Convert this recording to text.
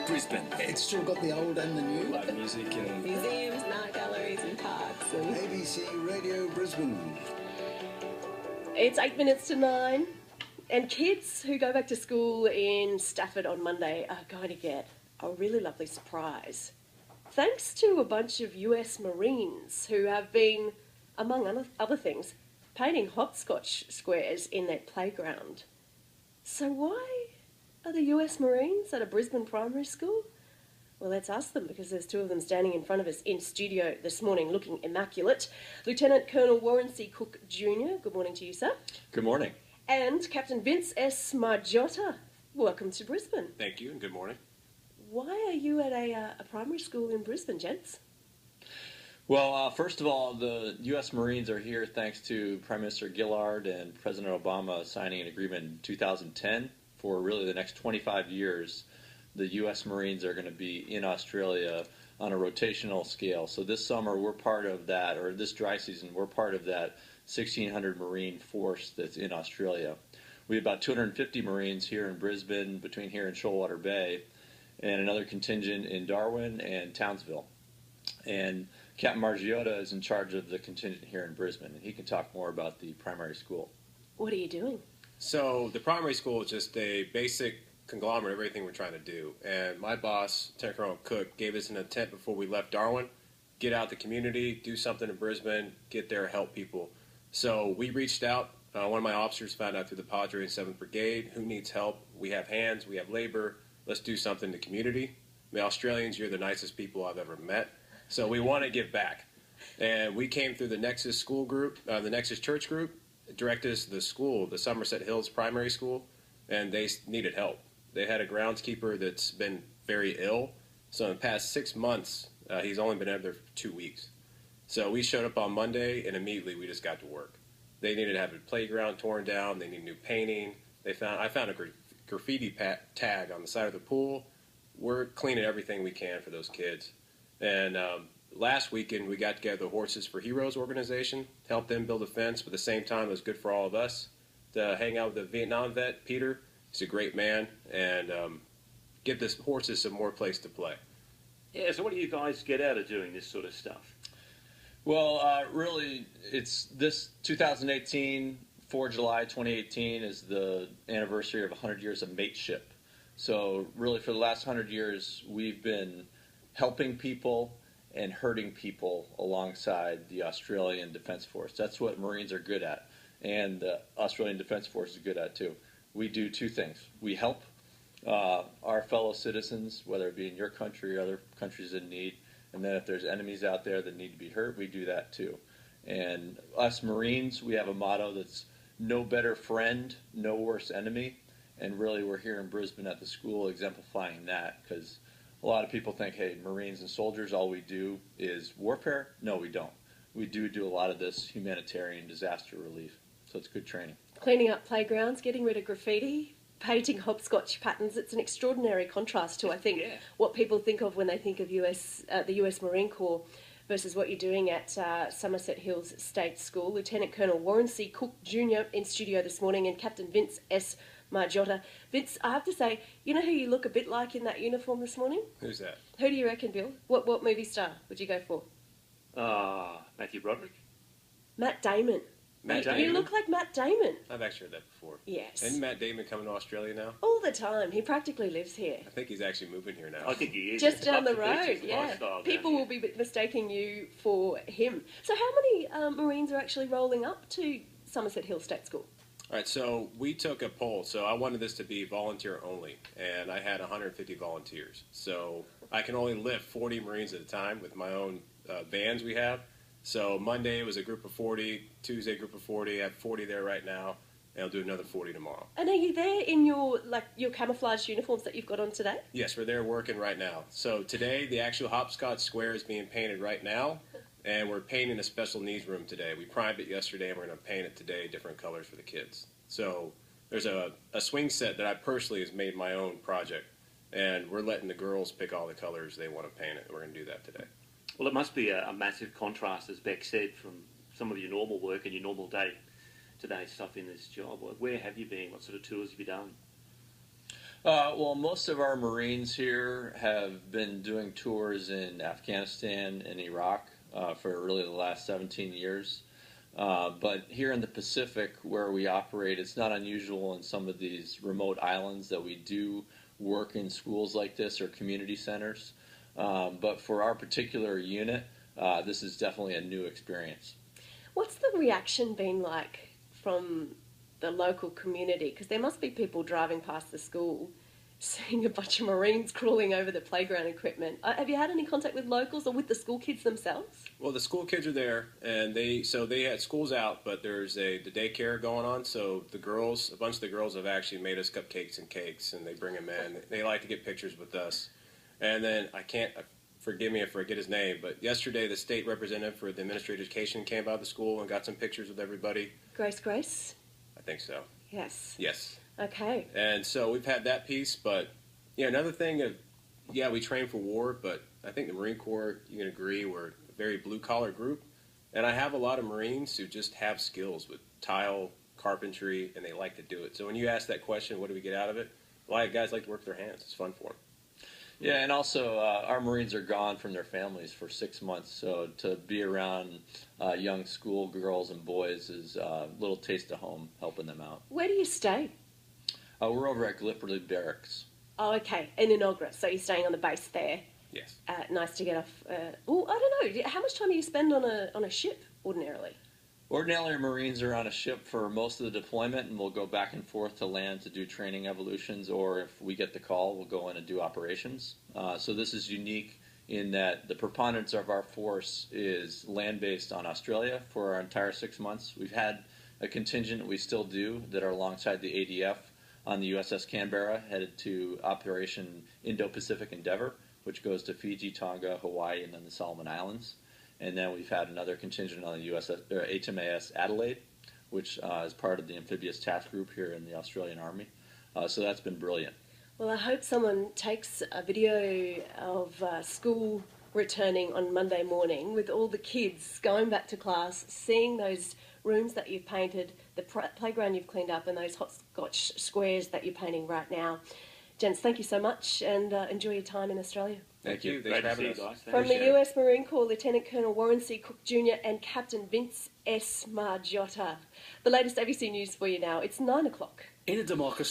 Brisbane. It's still got the old and the new. Live music and museums, art galleries and parks. And ABC Radio Brisbane. it's 8 minutes to 9, and kids who go back to school in Stafford on Monday are going to get a really lovely surprise. Thanks to a bunch of US Marines who have been, among other things, painting hopscotch squares in their playground. So why are the US Marines at a Brisbane primary school? Well, let's ask them, because there's two of them standing in front of us in studio this morning looking immaculate. Lieutenant Colonel Warren C. Cook Jr., good morning to you, sir. Good morning. And Captain Vince S. Margiotta, welcome to Brisbane. Thank you, and good morning. Why are you at a primary school in Brisbane, gents? Well, first of all, the U.S. Marines are here thanks to Prime Minister Gillard and President Obama signing an agreement in 2010 for really the next 25 years. The U.S. Marines are going to be in Australia on a rotational scale. So this summer we're part of that, or this dry season we're part of that 1,600 Marine force that's in Australia. We have about 250 Marines here in Brisbane, between here and Shoalwater Bay, and another contingent in Darwin and Townsville. And Captain Margiotta is in charge of the contingent here in Brisbane, and he can talk more about the primary school. What are you doing? So the primary school is just a basic conglomerate of everything we're trying to do. And my boss, Lieutenant Colonel Cook, gave us an intent before we left Darwin: get out the community, do something in Brisbane, get there, help people. So we reached out. One of my officers found out through the Padre and 7th Brigade, who needs help? We have hands, we have labor, let's do something in the community. The Australians, you're the nicest people I've ever met. So we want to give back. And we came through the Nexus school group, the Nexus church group, directed us to the school, the Somerset Hills Primary School, and they needed help. They had a groundskeeper that's been very ill. So in the past 6 months, he's only been out there for 2 weeks. So we showed up on Monday, and immediately we just got to work. They needed to have a playground torn down. They need new painting. I found a graffiti tag on the side of the pool. We're cleaning everything we can for those kids. And last weekend, we got together the Horses for Heroes organization to help them build a fence, but at the same time, it was good for all of us to hang out with the Vietnam vet, Peter. He's a great man, and give the horses some more place to play. Yeah, so what do you guys get out of doing this sort of stuff? Well, really, it's this 2018, 4 July 2018, is the anniversary of 100 years of mateship. So really, for the last 100 years, we've been helping people and hurting people alongside the Australian Defence Force. That's what Marines are good at, and the Australian Defence Force is good at too. We do two things. We help our fellow citizens, whether it be in your country or other countries in need, and then if there's enemies out there that need to be hurt, we do that too. And us Marines, we have a motto that's no better friend, no worse enemy, and really we're here in Brisbane at the school exemplifying that, because a lot of people think, hey, Marines and soldiers, all we do is warfare. No, we don't. We do a lot of this humanitarian disaster relief, so it's good training. Cleaning up playgrounds, getting rid of graffiti, painting hopscotch patterns. It's an extraordinary contrast to, I think, what people think of when they think of the US Marine Corps versus what you're doing at Somerset Hills State School. Lieutenant Colonel Warren C. Cook Jr. in studio this morning, and Captain Vince S. Margiotta. Vince, I have to say, you know who you look a bit like in that uniform this morning? Who's that? Who do you reckon, Bill? What movie star would you go for? Matthew Broderick. Matt Damon. Matt Damon? You look like Matt Damon. I've actually heard that before. Yes. Isn't Matt Damon coming to Australia now? All the time. He practically lives here. I think he's actually moving here now. I think he is. Just It's down up the to road, beaches yeah. lifestyle People down will be mistaking you for him. So how many Marines are actually rolling up to Somerset Hill State School? All right, so we took a poll. So I wanted this to be volunteer only, and I had 150 volunteers. So I can only lift 40 Marines at a time with my own vans we have. So Monday was a group of 40, Tuesday a group of 40. I have 40 there right now, and I'll do another 40 tomorrow. And are you there in your camouflage uniforms that you've got on today? Yes, we're there working right now. So today the actual hopscotch square is being painted right now, and we're painting a special needs room today. We primed it yesterday, and we're going to paint it today, different colors for the kids. So there's a swing set that I personally has made my own project, and we're letting the girls pick all the colors they want to paint it. We're going to do that today. Well, it must be a massive contrast, as Beck said, from some of your normal work and your normal day-to-day stuff in this job. Where have you been? What sort of tours have you done? Well, most of our Marines here have been doing tours in Afghanistan and Iraq for really the last 17 years. But here in the Pacific, where we operate, it's not unusual in some of these remote islands that we do work in schools like this or community centers. But for our particular unit, this is definitely a new experience. What's the reaction been like from the local community? Because there must be people driving past the school seeing a bunch of Marines crawling over the playground equipment. Have you had any contact with locals or with the school kids themselves? Well, the school kids are there, and they had school's out, but there's the daycare going on. So a bunch of the girls have actually made us cupcakes and cakes, and they bring them in. They like to get pictures with us. And then forgive me if I forget his name, but yesterday the state representative for the Ministry of Education came by the school and got some pictures with everybody. Grace? I think so. Yes. Yes. Okay. And so we've had that piece, but another thing we train for war, but I think the Marine Corps, you can agree, we're a very blue-collar group. And I have a lot of Marines who just have skills with tile, carpentry, and they like to do it. So when you ask that question, what do we get out of it? A lot of guys like to work with their hands. It's fun for them. Yeah, and also our Marines are gone from their families for 6 months, so to be around young school girls and boys is a little taste of home, helping them out. Where do you stay? We're over at Gallipoli Barracks. Oh, okay, in Inogra. So you're staying on the base there. Yes. Nice to get off. I don't know. How much time do you spend on a ship ordinarily? Ordinarily, Marines are on a ship for most of the deployment, and we'll go back and forth to land to do training evolutions, or if we get the call, we'll go in and do operations. So this is unique in that the preponderance of our force is land-based on Australia for our entire 6 months. We've had a contingent, we still do, that are alongside the ADF on the USS Canberra, headed to Operation Indo-Pacific Endeavour, which goes to Fiji, Tonga, Hawaii, and then the Solomon Islands. And then we've had another contingent on the HMAS Adelaide, which is part of the amphibious task group here in the Australian Army. So that's been brilliant. Well, I hope someone takes a video of school returning on Monday morning with all the kids going back to class, seeing those rooms that you've painted, the playground you've cleaned up, and those hopscotch squares that you're painting right now. Gents, thank you so much, and enjoy your time in Australia. Thank you. Great Thanks for to having see us. you guys. From the Appreciate it. US Marine Corps, Lieutenant Colonel Warren C. Cook Jr. and Captain Vince S. Margiotta. The latest ABC News for you now. It's 9 o'clock. In a democracy.